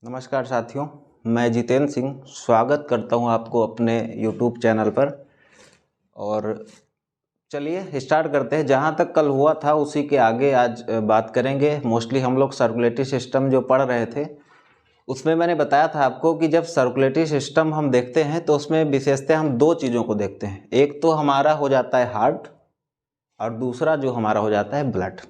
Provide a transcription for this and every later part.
नमस्कार साथियों, मैं जितेंद्र सिंह स्वागत करता हूं आपको अपने YouTube चैनल पर। और चलिए स्टार्ट करते हैं। जहां तक कल हुआ था उसी के आगे आज बात करेंगे। मोस्टली हम लोग सर्कुलेटरी सिस्टम जो पढ़ रहे थे उसमें मैंने बताया था आपको कि जब सर्कुलेटरी सिस्टम हम देखते हैं तो उसमें विशेषतः हम दो चीज़ों को देखते हैं। एक तो हमारा हो जाता है हार्ट और दूसरा जो हमारा हो जाता है ब्लड।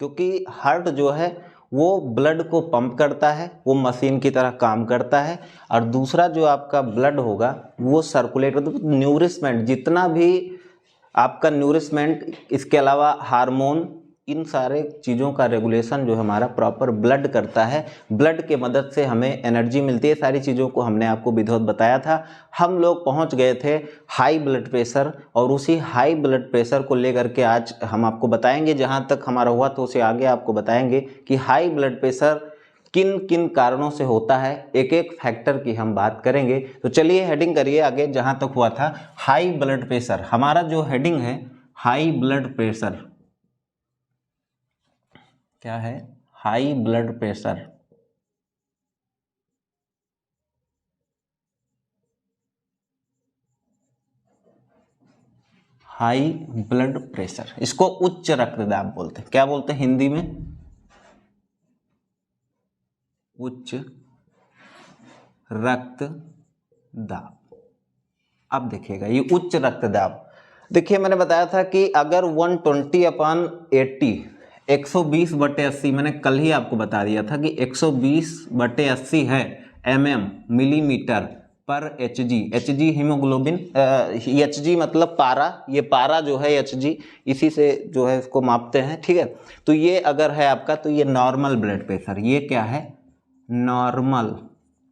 क्योंकि हार्ट जो है वो ब्लड को पंप करता है, वो मशीन की तरह काम करता है। और दूसरा जो आपका ब्लड होगा वो सर्कुलेट मतलब न्यूरिशमेंट, जितना भी आपका न्यूरिशमेंट, इसके अलावा हार्मोन, इन सारे चीज़ों का रेगुलेशन जो हमारा प्रॉपर ब्लड करता है। ब्लड के मदद से हमें एनर्जी मिलती है। सारी चीज़ों को हमने आपको विधिवत बताया था। हम लोग पहुंच गए थे हाई ब्लड प्रेशर, और उसी हाई ब्लड प्रेशर को लेकर के आज हम आपको बताएंगे। जहां तक हमारा हुआ तो उसे आगे आपको बताएंगे कि हाई ब्लड प्रेशर किन किन कारणों से होता है। एक एक फैक्टर की हम बात करेंगे। तो चलिए हेडिंग करिए आगे। जहां तक हुआ था हाई ब्लड प्रेशर, हमारा जो हेडिंग है हाई ब्लड प्रेशर क्या है? High blood pressure. High blood pressure, इसको उच्च रक्तदाब बोलते हैं। क्या बोलते हैं हिंदी में? उच्च रक्तदाब। अब देखिएगा ये उच्च रक्तदाब। देखिए मैंने बताया था कि अगर 120/80 120/80, मैंने कल ही आपको बता दिया था कि 120/80 है मिलीमीटर पर Hg। Hg हीमोग्लोबिन, Hg मतलब पारा, ये पारा जो है Hg, इसी से जो है इसको मापते हैं। ठीक है, तो ये अगर है आपका तो ये नॉर्मल ब्लड प्रेशर, ये क्या है? नॉर्मल,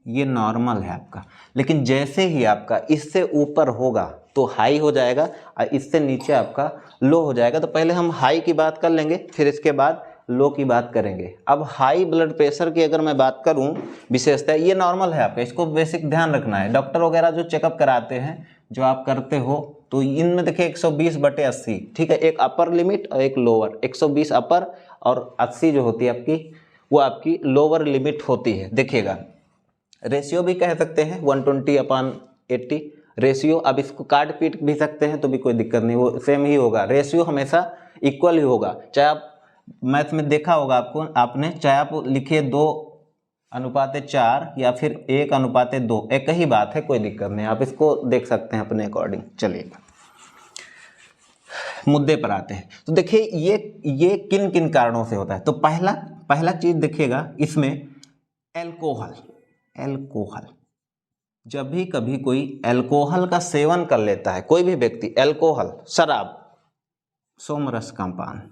ये नॉर्मल है आपका। लेकिन जैसे ही आपका इससे ऊपर होगा तो हाई हो जाएगा और इससे नीचे आपका लो हो जाएगा। तो पहले हम हाई की बात कर लेंगे, फिर इसके बाद लो की बात करेंगे। अब हाई ब्लड प्रेशर की अगर मैं बात करूं, विशेषता ये नॉर्मल है आपका, इसको बेसिक ध्यान रखना है। डॉक्टर वगैरह जो चेकअप कराते हैं, जो आप करते हो, तो इनमें देखिए 120/80, ठीक है, एक अपर लिमिट और एक लोअर। 120 अपर और 80 जो होती है आपकी, वो आपकी लोअर लिमिट होती है। देखिएगा रेशियो भी कह सकते हैं 120/80 रेशियो। अब इसको काट पीट भी सकते हैं तो भी कोई दिक्कत नहीं, वो सेम ही होगा। रेशियो हमेशा इक्वल ही होगा। चाहे आप मैथ में देखा होगा आपने, चाहे आप लिखिए 2:4 या फिर 1:2, एक ही बात है, कोई दिक्कत नहीं। आप इसको देख सकते हैं अपने अकॉर्डिंग। चलिए मुद्दे पर आते हैं। तो देखिए ये किन किन कारणों से होता है। तो पहला चीज देखिएगा इसमें, एल्कोहल। एल्कोहल, जब भी कभी कोई एल्कोहल का सेवन कर लेता है, कोई भी व्यक्ति, एल्कोहल, शराब, सोमरस का पान,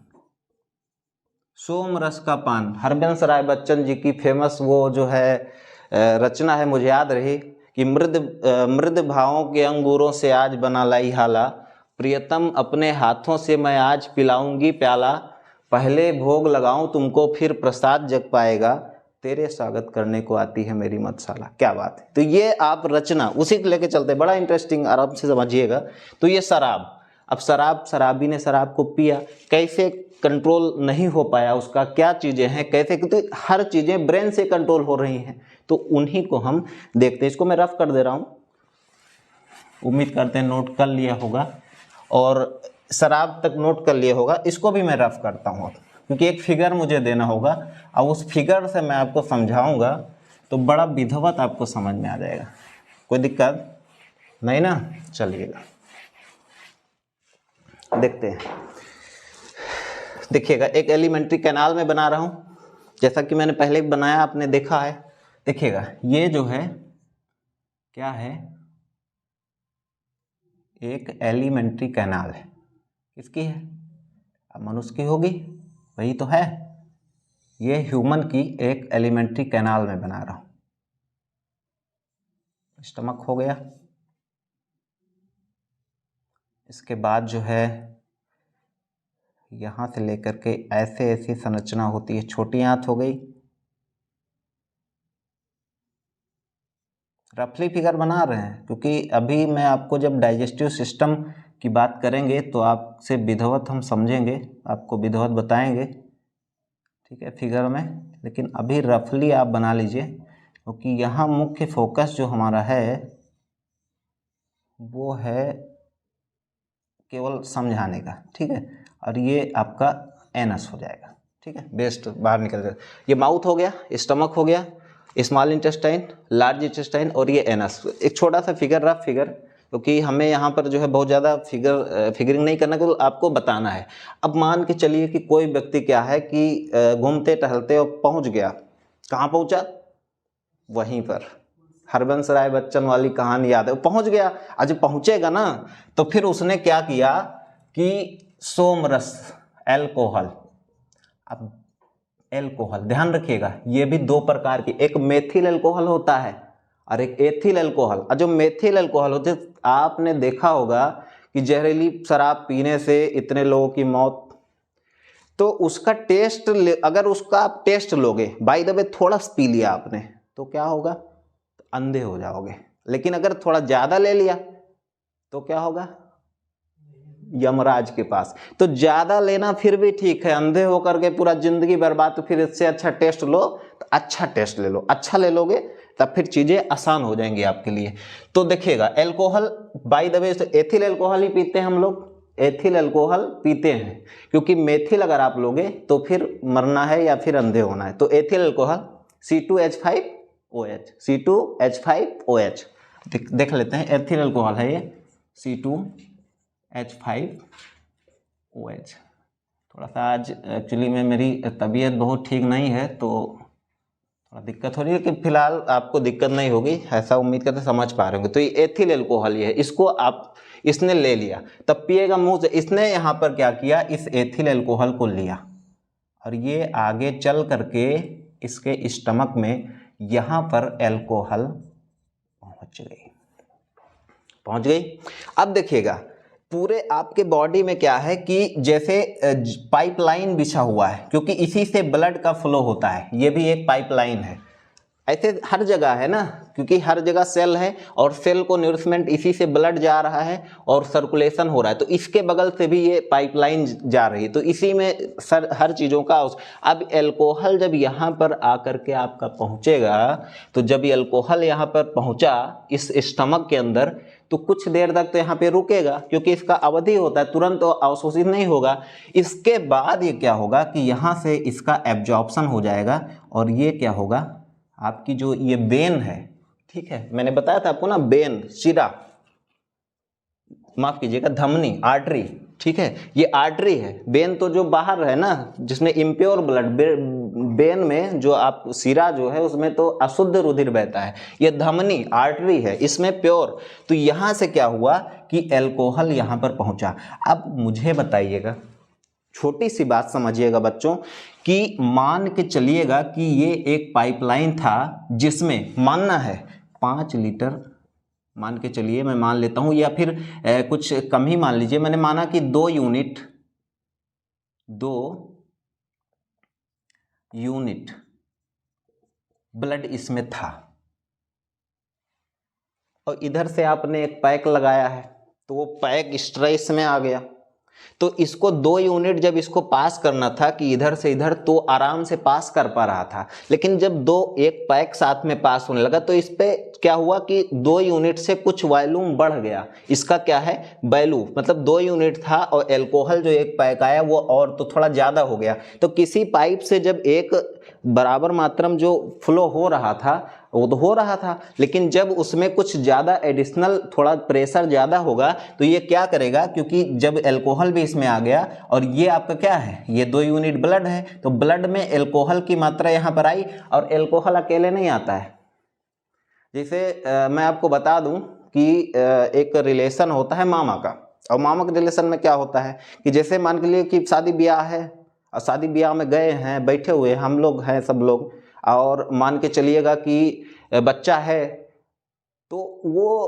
सोमरस का पान, हरबंस राय बच्चन जी की फेमस वो जो है रचना है, मुझे याद रही कि मृद भावों के अंगूरों से आज बना लाई हाला, प्रियतम अपने हाथों से मैं आज पिलाऊंगी प्याला, पहले भोग लगाऊं तुमको फिर प्रसाद जग पाएगा, तेरे स्वागत करने को आती है मेरी मधुशाला। क्या बात है। तो ये आप रचना उसी को लेके चलते, बड़ा इंटरेस्टिंग, आराम से समझिएगा। तो ये शराब, अब शराबी ने शराब को पिया, कैसे कंट्रोल नहीं हो पाया उसका, क्या चीज़ें हैं, कैसे, तो हर चीज़ें ब्रेन से कंट्रोल हो रही हैं। तो उन्हीं को हम देखते हैं। इसको मैं रफ कर दे रहा हूँ, उम्मीद करते हैं नोट कर लिया होगा, और शराब तक नोट कर लिया होगा। इसको भी मैं रफ करता हूँ क्योंकि एक फिगर मुझे देना होगा और उस फिगर से मैं आपको समझाऊंगा तो बड़ा विधिवत आपको समझ में आ जाएगा। कोई दिक्कत नहीं ना? चलिएगा देखते हैं। देखिएगा एक एलिमेंट्री कैनाल में बना रहा हूं, जैसा कि मैंने पहले भी बनाया, आपने देखा है। देखिएगा ये जो है क्या है? एक एलिमेंट्री कैनाल है। किसकी है? अब मनुष्य की होगी, वही तो है। ये ह्यूमन की एक एलिमेंट्री कैनाल में बना रहा हूं। स्टमक हो गया। इसके बाद जो है यहां से लेकर के ऐसे ऐसी संरचना होती है। छोटी आंत हो गई। रफली फिगर बना रहे हैं क्योंकि अभी मैं आपको जब डाइजेस्टिव सिस्टम की बात करेंगे तो आपसे विधिवत हम समझेंगे, आपको विधिवत बताएंगे, ठीक है, फिगर में। लेकिन अभी रफली आप बना लीजिए, क्योंकि यहाँ मुख्य फोकस जो हमारा है वो है केवल समझाने का, ठीक है। और ये आपका एनस हो जाएगा, ठीक है, वेस्ट बाहर निकल जाएगा। ये माउथ हो गया, स्टमक हो गया, स्मॉल इंटेस्टाइन, लार्ज इंटेस्टाइन और ये एनस। एक छोटा सा फिगर, रफ फिगर, क्योंकि हमें यहाँ पर जो है बहुत ज़्यादा फिगरिंग नहीं करना, तो आपको बताना है। अब मान के चलिए कि कोई व्यक्ति क्या है कि घूमते टहलते और पहुँच गया, कहाँ पहुँचा, वहीं पर हरबंस राय बच्चन वाली कहानी याद है, वो पहुँच गया। आज पहुँचेगा ना तो फिर उसने क्या किया कि सोमरस, एल्कोहल। अब एल्कोहल ध्यान रखिएगा, ये भी दो प्रकार की, एक मेथिल एल्कोहल होता है और एक एथिल एल्कोहल। और जो मेथिल एल्कोहल होते, आपने देखा होगा कि जहरीली शराब पीने से इतने लोगों की मौत, तो उसका टेस्ट, अगर उसका आप टेस्ट लोगे, बाय द वे थोड़ा पी लिया आपने तो क्या होगा, अंधे हो जाओगे। लेकिन अगर थोड़ा ज़्यादा ले लिया तो क्या होगा, यमराज के पास। तो ज़्यादा लेना फिर भी ठीक है, अंधे होकर के पूरा जिंदगी बर्बाद, तो फिर इससे अच्छा टेस्ट लो, तो अच्छा टेस्ट ले लो, अच्छा ले लोगे तब फिर चीज़ें आसान हो जाएंगी आपके लिए। तो देखिएगा alcohol, by the way ethyl alcohol ही पीते हैं हम लोग, एथिल एल्कोहल पीते हैं, क्योंकि मेथिल अगर आप लोगे तो फिर मरना है या फिर अंधे होना है। तो एथिल एल्कोहल C2H5OH, C2H5OH देख लेते हैं, एथिल एल्कोहल है ये C2H5OH। थोड़ा सा आज एक्चुअली में मेरी तबीयत बहुत ठीक नहीं है तो थोड़ा दिक्कत हो रही है, लेकिन फिलहाल आपको दिक्कत नहीं होगी, ऐसा उम्मीद करते समझ पा रहे होंगे। तो ये एथिल एल्कोहल ये है, इसको आप, इसने ले लिया तब पिएगा मुंह से। इसने यहाँ पर क्या किया, इस एथिल एल्कोहल को लिया और ये आगे चल करके इसके स्टमक में यहाँ पर एल्कोहल पहुंच गई। अब देखिएगा पूरे आपके बॉडी में क्या है कि जैसे पाइपलाइन बिछा हुआ है, क्योंकि इसी से ब्लड का फ्लो होता है, ये भी एक पाइपलाइन है। ऐसे हर जगह है ना, क्योंकि हर जगह सेल है और सेल को न्यूट्रिशमेंट, इसी से ब्लड जा रहा है और सर्कुलेशन हो रहा है, तो इसके बगल से भी ये पाइपलाइन जा रही है, तो इसी में हर चीज़ों का। अब एल्कोहल जब यहाँ पर आकर के आपका पहुँचेगा, तो जब ये एल्कोहल यहाँ पर पहुँचा इस स्टमक के अंदर, तो कुछ देर तक तो यहाँ पे रुकेगा, क्योंकि इसका अवधि होता है, तुरंत तो अवशोषित नहीं होगा। इसके बाद ये क्या होगा कि यहाँ से इसका एब्जॉर्प्शन हो जाएगा और ये क्या होगा, आपकी जो ये वेन है, ठीक है, मैंने बताया था आपको ना, वेन, शिरा, माफ कीजिएगा, धमनी, आर्टरी, ठीक है, ये आर्टरी है। वेन तो जो बाहर है ना, जिसमें इम्प्योर ब्लड, वेन में जो आप शिरा जो है उसमें तो अशुद्ध रुधिर बहता है, ये धमनी, आर्टरी है, इसमें प्योर। तो यहाँ से क्या हुआ कि एल्कोहल यहाँ पर पहुँचा। अब मुझे बताइएगा, छोटी सी बात समझिएगा बच्चों, कि मान के चलिएगा कि ये एक पाइपलाइन था जिसमें मानना है 5 लीटर, मान के चलिए, मैं मान लेता हूं, या फिर कुछ कम ही मान लीजिए, मैंने माना कि 2 यूनिट ब्लड इसमें था, और इधर से आपने एक पैक लगाया है, तो वो पैक स्ट्रेस में आ गया, तो इसको 2 यूनिट जब इसको पास करना था कि इधर से इधर, तो आराम से पास कर पा रहा था। लेकिन जब एक पैक साथ में पास होने लगा, तो इस पे क्या हुआ कि 2 यूनिट से कुछ वॉल्यूम बढ़ गया। इसका क्या है, वैल्यू, मतलब 2 यूनिट था और एल्कोहल जो एक पैक आया वो और तो थोड़ा ज़्यादा हो गया। तो किसी पाइप से जब एक बराबर मात्रा में जो फ्लो हो रहा था वो तो हो रहा था, लेकिन जब उसमें कुछ ज़्यादा एडिशनल थोड़ा प्रेशर ज़्यादा होगा तो ये क्या करेगा, क्योंकि जब एल्कोहल भी इसमें आ गया और ये आपका क्या है, ये 2 यूनिट ब्लड है, तो ब्लड में एल्कोहल की मात्रा यहाँ पर आई, और एल्कोहल अकेले नहीं आता है। जैसे मैं आपको बता दूं कि एक रिलेशन होता है मामा का, और मामा के रिलेशन में क्या होता है कि जैसे मान के लिए कि शादी ब्याह है, और शादी ब्याह में गए हैं, बैठे हुए हम लोग हैं सब लोग, और मान के चलिएगा कि बच्चा है, तो वो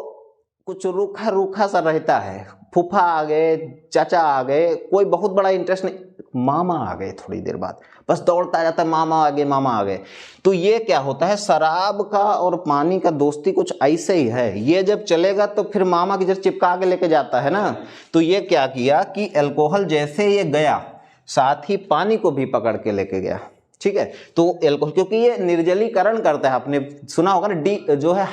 कुछ रूखा रूखा सा रहता है, फूफा आ गए, चाचा आ गए, कोई बहुत बड़ा इंटरेस्ट नहीं, मामा आ गए थोड़ी देर बाद, बस दौड़ता जाता है, मामा आ गए, मामा आ गए। तो ये क्या होता है, शराब का और पानी का दोस्ती कुछ ऐसे ही है, ये जब चलेगा तो फिर मामा की जब चिपका के लेके जाता है ना। तो ये क्या किया कि एल्कोहल जैसे ये गया, साथ ही पानी को भी पकड़ के लेके गया, ठीक है। तो एल्कोहल क्योंकि ये निर्जलीकरण करता है, आपने सुना होगा ना, डी जो है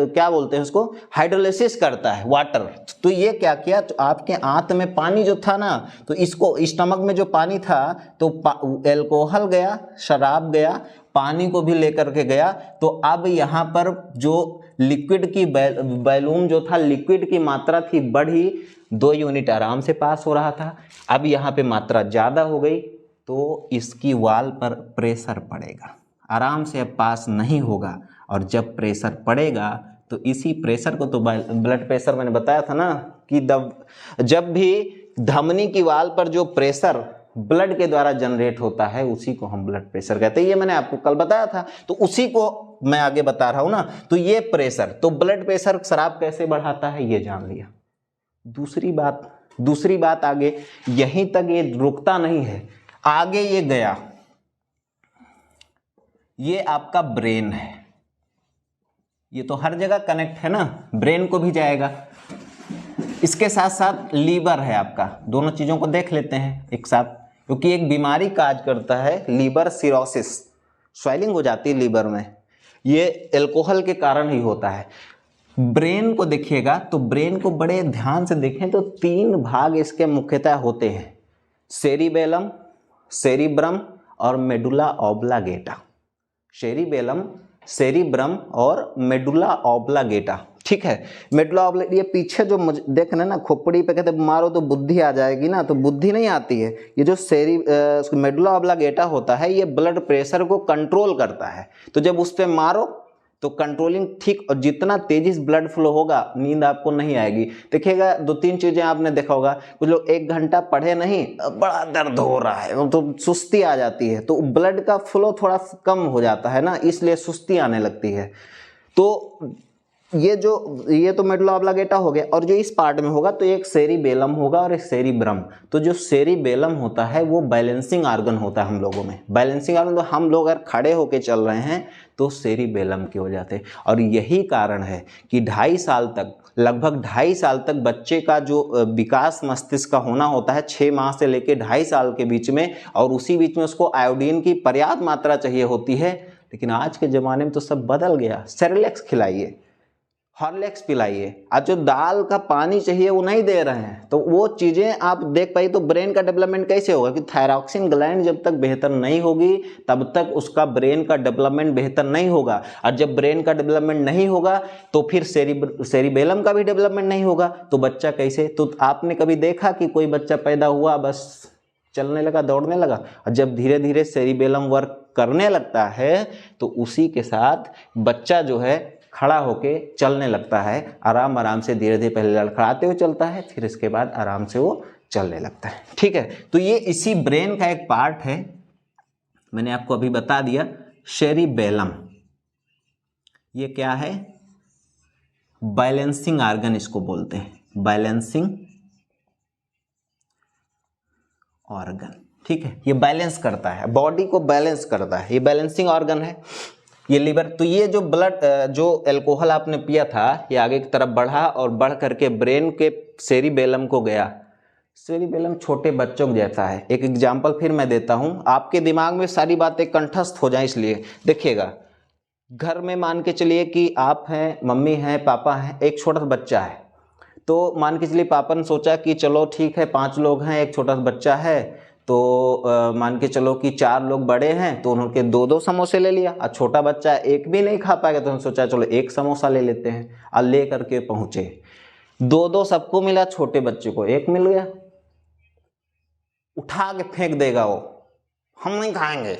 क्या बोलते हैं उसको, हाइड्रोलिसिस करता है वाटर। तो ये क्या किया, तो आपके आंत में पानी जो था ना, तो इसको स्टमक में जो पानी था तो एल्कोहल गया, शराब गया, पानी को भी लेकर के गया। तो अब यहाँ पर जो लिक्विड की वॉल्यूम जो था, लिक्विड की मात्रा थी बढ़ी, 2 यूनिट आराम से पास हो रहा था। अब यहाँ पे मात्रा ज़्यादा हो गई तो इसकी वाल पर प्रेशर पड़ेगा, आराम से अब पास नहीं होगा। और जब प्रेशर पड़ेगा तो इसी प्रेशर को तो ब्लड प्रेशर मैंने बताया था ना कि जब भी धमनी की वाल पर जो प्रेशर ब्लड के द्वारा जनरेट होता है उसी को हम ब्लड प्रेशर कहते हैं। ये मैंने आपको कल बताया था, तो उसी को मैं आगे बता रहा हूं ना। तो ये प्रेशर, तो ब्लड प्रेशर शराब कैसे बढ़ाता है ये जान लिया। दूसरी बात आगे, यहीं तक ये रुकता नहीं है, आगे ये गया, ये आपका ब्रेन है, ये तो हर जगह कनेक्ट है ना, ब्रेन को भी जाएगा। इसके साथ साथ लीवर है आपका, दोनों चीजों को देख लेते हैं एक साथ, क्योंकि एक बीमारी काज करता है लीवर सिरोसिस, स्वेलिंग हो जाती है लीवर में, ये एल्कोहल के कारण ही होता है। ब्रेन को देखिएगा तो ब्रेन को बड़े ध्यान से देखें तो 3 भाग इसके मुख्यतः होते हैं, सेरिबेलम, सेरिब्रम और मेडुला ऑब्लागेटा। सेरिबेलम, सेरिब्रम और मेडुला ऑब्लागेटा, ठीक है। मेडुला ऑब्लागेटा, ये पीछे जो देखना ना, खोपड़ी पे कहते मारो तो बुद्धि आ जाएगी ना, तो बुद्धि नहीं आती है। ये जो मेडुला ऑब्लागेटा होता है, ये ब्लड प्रेशर को कंट्रोल करता है। तो जब उस पर मारो तो कंट्रोलिंग ठीक, और जितना तेजी से ब्लड फ्लो होगा नींद आपको नहीं आएगी। देखिएगा 2-3 चीजें आपने देखा होगा, कुछ लोग 1 घंटा पढ़े नहीं, बड़ा दर्द हो रहा है तो सुस्ती आ जाती है, तो ब्लड का फ्लो थोड़ा कम हो जाता है ना, इसलिए सुस्ती आने लगती है। तो ये तो मेडुला ऑब्लागेटा हो गया। और जो इस पार्ट में होगा तो एक सेरिबेलम होगा और एक सेरिब्रम। तो जो सेरिबेलम होता है वो बैलेंसिंग ऑर्गन होता है हम लोगों में। बैलेंसिंग ऑर्गन, तो हम लोग अगर खड़े होके चल रहे हैं तो सेरिबेलम के हो जाते हैं। और यही कारण है कि 2.5 साल तक, लगभग 2.5 साल तक बच्चे का जो विकास मस्तिष्क का होना होता है 6 माह से लेकर 2.5 साल के बीच में, और उसी बीच में उसको आयोडीन की पर्याप्त मात्रा चाहिए होती है। लेकिन आज के ज़माने में तो सब बदल गया। सेरेलैक्स खिलाइए, हॉर्लिक्स पिलाइए, आज जो दाल का पानी चाहिए वो नहीं दे रहे हैं। तो वो चीज़ें आप देख पाइए। तो ब्रेन का डेवलपमेंट कैसे होगा कि थायरॉक्सिन ग्लैंड जब तक बेहतर नहीं होगी तब तक उसका ब्रेन का डेवलपमेंट बेहतर नहीं होगा। और जब ब्रेन का डेवलपमेंट नहीं होगा तो फिर सेरिबेलम का भी डेवलपमेंट नहीं होगा। तो बच्चा कैसे, तो आपने कभी देखा कि कोई बच्चा पैदा हुआ बस चलने लगा, दौड़ने लगा, और जब धीरे धीरे सेरिबेलम वर्क करने लगता है तो उसी के साथ बच्चा जो है खड़ा होके चलने लगता है, आराम आराम से, धीरे धीरे पहले लड़खड़ाते हुए चलता है, फिर इसके बाद आराम से वो चलने लगता है। ठीक है, तो ये इसी ब्रेन का एक पार्ट है, मैंने आपको अभी बता दिया, सेरिबेलम। ये क्या है, बैलेंसिंग ऑर्गन इसको बोलते हैं, बैलेंसिंग ऑर्गन। ठीक है, ये बैलेंस करता है, बॉडी को बैलेंस करता है, ये बैलेंसिंग ऑर्गन है। ये लीवर, तो ये जो ब्लड, जो अल्कोहल आपने पिया था, ये आगे की तरफ बढ़ा और बढ़ करके ब्रेन के सेरिबेलम को गया। सेरिबेलम छोटे बच्चों जैसा है। एक एग्जांपल फिर मैं देता हूं, आपके दिमाग में सारी बातें कंठस्थ हो जाएं, इसलिए देखिएगा। घर में मान के चलिए कि आप हैं, मम्मी हैं, पापा हैं, एक छोटा सा बच्चा है। तो मान के चलिए पापा ने सोचा कि चलो ठीक है, 5 लोग हैं, एक छोटा सा बच्चा है, तो मान के चलो कि 4 लोग बड़े हैं, तो उन्होंने 2-2 समोसे ले लिया। और छोटा बच्चा एक भी नहीं खा पाएगा, तो उन्होंने सोचा चलो 1 समोसा ले लेते हैं, और ले करके पहुंचे। 2-2 सबको मिला, छोटे बच्चे को 1 मिल गया। उठा के फेंक देगा वो, हम नहीं खाएंगे,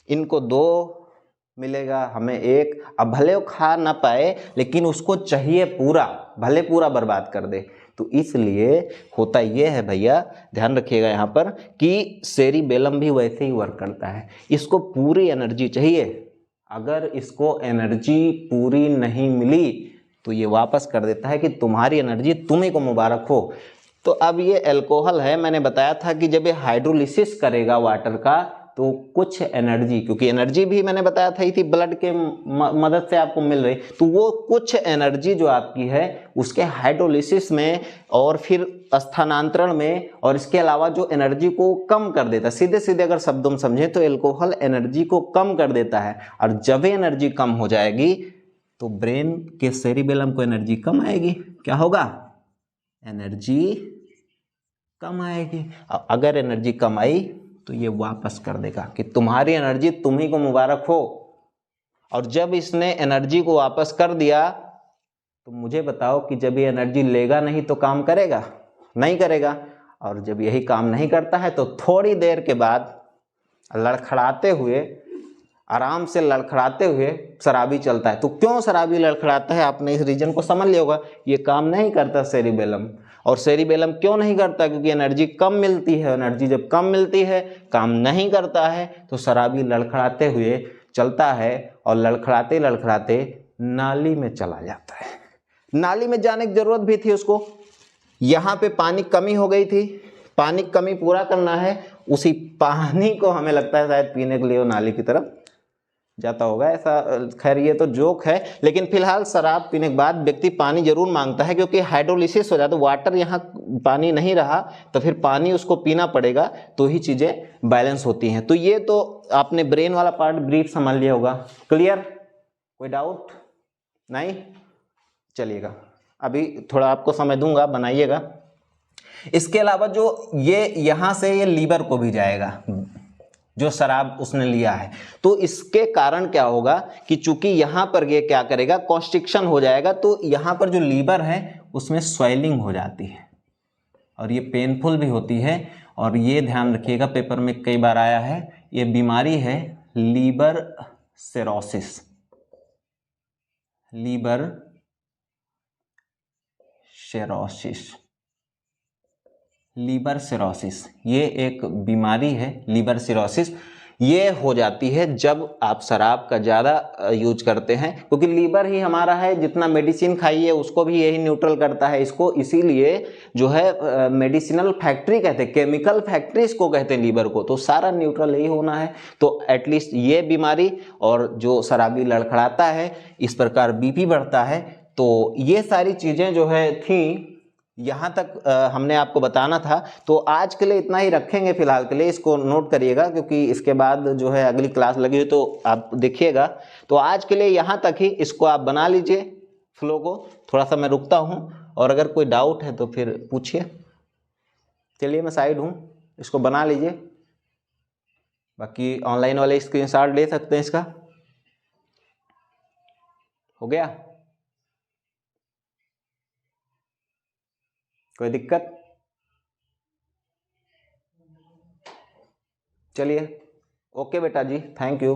इनको 2 मिलेगा, हमें 1। अब भले वो खा ना पाए लेकिन उसको चाहिए पूरा, भले पूरा बर्बाद कर दे। तो इसलिए होता ये है भैया, ध्यान रखिएगा यहाँ पर, कि सेरिबेलम भी वैसे ही वर्क करता है, इसको पूरी एनर्जी चाहिए। अगर इसको एनर्जी पूरी नहीं मिली तो ये वापस कर देता है कि तुम्हारी एनर्जी तुम्ही को मुबारक हो। तो अब ये अल्कोहल है, मैंने बताया था कि जब ये हाइड्रोलिसिस करेगा वाटर का, तो कुछ एनर्जी, क्योंकि एनर्जी भी मैंने बताया था ही थी ब्लड के मदद से आपको मिल रही, तो वो कुछ एनर्जी जो आपकी है उसके हाइड्रोलिसिस में और फिर स्थानांतरण में, और इसके अलावा जो एनर्जी को कम कर देता है, सीधे सीधे अगर शब्दों में समझें तो एल्कोहल एनर्जी को कम कर देता है। और जब एनर्जी कम हो जाएगी तो ब्रेन के सेरिबेलम को एनर्जी कम आएगी, क्या होगा, एनर्जी कम आएगी। अगर एनर्जी कम आई तो ये वापस कर देगा कि तुम्हारी एनर्जी तुम्ही को मुबारक हो। और जब इसने एनर्जी को वापस कर दिया तो मुझे बताओ कि जब ये एनर्जी लेगा नहीं तो काम करेगा, नहीं करेगा। और जब यही काम नहीं करता है तो थोड़ी देर के बाद लड़खड़ाते हुए, आराम से लड़खड़ाते हुए शराबी चलता है। तो क्यों शराबी लड़खड़ाता है, आपने इस रीजन को समझ लिया होगा। ये काम नहीं करता सेरिबेलम, और सेरिबेलम क्यों नहीं करता, क्योंकि एनर्जी कम मिलती है। एनर्जी जब कम मिलती है, काम नहीं करता है, तो शराबी लड़खड़ाते हुए चलता है और लड़खड़ाते लड़खड़ाते नाली में चला जाता है। नाली में जाने की जरूरत भी थी उसको, यहाँ पे पानी कमी हो गई थी, पानी कमी पूरा करना है, उसी पानी को हमें लगता है शायद पीने के लिए वो नाली की तरफ जाता होगा, ऐसा। खैर ये तो जोक है, लेकिन फिलहाल शराब पीने के बाद व्यक्ति पानी जरूर मांगता है, क्योंकि हाइड्रोलिसिस हो जाता है, वाटर यहाँ पानी नहीं रहा तो फिर पानी उसको पीना पड़ेगा, तो ही चीज़ें बैलेंस होती हैं। तो ये तो आपने ब्रेन वाला पार्ट ब्रीफ समझ लिया होगा। क्लियर, कोई डाउट नहीं? चलिएगा, अभी थोड़ा आपको समय दूंगा, बनाइएगा। इसके अलावा जो ये यहाँ से ये लीवर को भी जाएगा, जो शराब उसने लिया है, तो इसके कारण क्या होगा कि चूंकि यहाँ पर ये क्या करेगा, कॉन्स्ट्रिक्शन हो जाएगा, तो यहाँ पर जो लीवर है उसमें स्वेलिंग हो जाती है और ये पेनफुल भी होती है। और ये ध्यान रखिएगा, पेपर में कई बार आया है, ये बीमारी है liver cirrhosis. Liver cirrhosis, liver cirrhosis ये एक बीमारी है, लीवर सिरोसिस। ये हो जाती है जब आप शराब का ज़्यादा यूज करते हैं, क्योंकि लीवर ही हमारा है, जितना मेडिसिन खाइए उसको भी यही न्यूट्रल करता है। इसको इसीलिए जो है मेडिसिनल फैक्ट्री कहते हैं, केमिकल फैक्ट्री इसको कहते हैं लीवर को, तो सारा न्यूट्रल यही होना है। तो एटलीस्ट ये बीमारी, और जो शराबी लड़खड़ाता है, इस प्रकार बीपी बढ़ता है, तो ये सारी चीज़ें जो है थी, यहाँ तक हमने आपको बताना था। तो आज के लिए इतना ही रखेंगे फिलहाल के लिए, इसको नोट करिएगा, क्योंकि इसके बाद जो है अगली क्लास लगी हुई तो आप देखिएगा। तो आज के लिए यहाँ तक ही, इसको आप बना लीजिए फ्लो को। थोड़ा सा मैं रुकता हूँ, और अगर कोई डाउट है तो फिर पूछिए। चलिए मैं साइड हूँ, इसको बना लीजिए। बाकी ऑनलाइन वाले स्क्रीनशॉट ले सकते हैं इसका। हो गया, कोई दिक्कत? चलिए, ओके बेटा जी, थैंक यू।